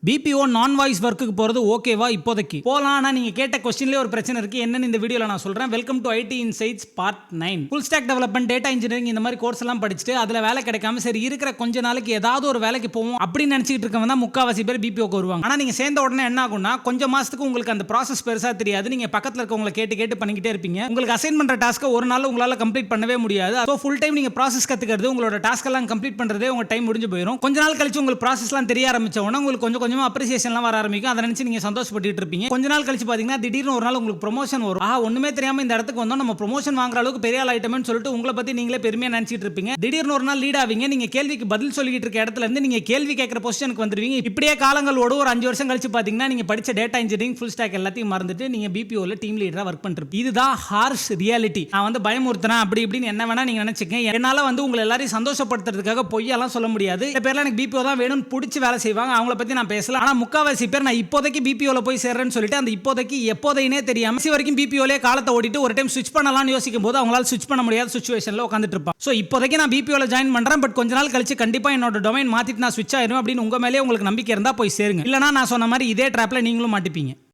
BPO நான் voice ஒர்க்குக்கு போகிறது ஓகேவா இப்போதைக்கு போகலாம். ஆனால் நீங்கள் கேட்ட கொஸ்டின்லேயே ஒரு பிரச்சனை இருக்குது. என்னன்னு இந்த வீடியோவில் நான் சொல்கிறேன். Welcome to IT insights part 9. Full stack development, data engineering இந்த மாதிரி கோர்ஸ் எல்லாம் படிச்சுட்டு அதில் வேலை கிடைக்காம சரி இருக்கிற கொஞ்ச நாளைக்கு ஏதாவது ஒரு வேலைக்கு போவோம் அப்படின்னு நினச்சிட்டு இருக்கவங்க தான் முக்கால்வாசி பேர் பிபிஓக்கு வருவாங்க. ஆனால் நீங்கள் சேர்ந்த உடனே என்ன ஆகும்னா கொஞ்சம் மாதத்துக்கு உங்களுக்கு அந்த ப்ராசஸ் பெருசாக தெரியாது. நீங்கள் பக்கத்தில் இருக்கவங்களை கேட்டு பண்ணிக்கிட்டே இருப்பீங்க. உங்களுக்கு அசைன் பண்ணுற டாஸ்க்கை ஒரு நாள் உங்களால் கம்ப்ளீட் பண்ணவே முடியாது. ஸோ ஃபுல் டைம் நீங்கள் ப்ராசஸ் கற்றுக்கிறது, உங்களோட டாஸ்க் எல்லாம் கம்ப்ளீட் பண்ணுறதே உங்கள் டைம் முடிஞ்சு போயிடும். கொஞ்ச நாள் கழிச்சு உங்களுக்கு ப்ராசஸ்லாம் தெரிய ஆரம்பிச்ச உடனே உங்களுக்கு கொஞ்சம் கொஞ்சமாக அப்ரிசியேஷன்லாம் வர ஆரம்பிக்கும். அதை நினைச்சு நீங்க சந்தோஷப்பட்டு இருப்பீங்க. கொஞ்ச நாள் கழிச்சு பாத்தீங்கன்னா திடீர்னு ஒரு நாள் உங்களுக்கு ப்ரமோஷன் வரும். ஒண்ணுமே தெரியாம இந்த இடத்துக்கு வந்தோம், நம்ம ப்ரமோஷன் வாங்குற அளவுக்கு பெரிய ஆள் ஐட்டம்னு சொல்லிட்டு உங்களை பத்தி நீங்களே பெருமையா நினைச்சிட்டு இருப்பீங்க. திடீர்னு ஒரு நாள் லீட் ஆவீங்க. நீங்க கேள்விக்கு பதில் சொல்லிட்டு இருக்க இடத்துல இருந்து நீங்க கேள்வி கேட்கிற பொசிஷனுக்கு வந்துருவீங்க. இப்படியே காலங்கள் ஓடும். ஒரு 5 வருஷம் கழிச்சு பாத்தீங்கன்னா நீங்க படிச்ச டேட்டா இன்ஜினியரிங் ஃபுல் ஸ்டாக் எல்லாத்தையும் மறந்துட்டு நீங்க பிபிஓல டீம் லீடரா ஒர்க் பண்ணிட்டு. இதுதான் ஹார்ஷ் ரியாலிட்டி. நான் வந்து பயமுறுத்துறேன் அப்படி இப்படின்னு என்ன வேணா நீங்க நினைச்சுக்கங்க. என்னால வந்து உங்களை எல்லாரையும் சந்தோஷப்படுத்துறதுக்காக பொய்யெல்லாம் சொல்ல முடியாது. இந்த பேர்ல எனக்கு பிபிஓ தான் வேணும்னு பிடிச்சி வேலை செய்வாங்க. அவங்கள பத்தி நான் பேசல. ஆனா முக்காவாசி பேர் நான் இப்போதைக்கு பிபிஓல போய் சேர்றேன்னு சொல்லிட்டு அந்த இப்போதைக்கு எப்போதைனே தெரியாம வரைக்கும் பிபிஓலே காலத்தை ஓடிட்டு ஒரு டைம் ஸ்விட்ச் பண்ணலாம்னு யோசிக்கும் போது அவங்களால ஸ்விட்ச் பண்ண முடியாத சிச்சுவேஷன்ல உட்காந்துட்டு இருப்பான். சோ இப்போதைக்கு நான் பிபிஓல ஜாயின் பண்றேன், பட் கொஞ்ச நாள் கழிச்சு கண்டிப்பா என்னோட டொமைன் மாத்திட்டு நான் ஸ்விட்ச் ஆயிரும் அப்படின்னு உங்க மேலே உங்களுக்கு நம்பிக்கை இருந்தா போய் சேருங்க. இல்லனா நான் சொன்ன மாதிரி இதே ட்ராப்ல நீங்களும் மாட்டிப்பீங்க.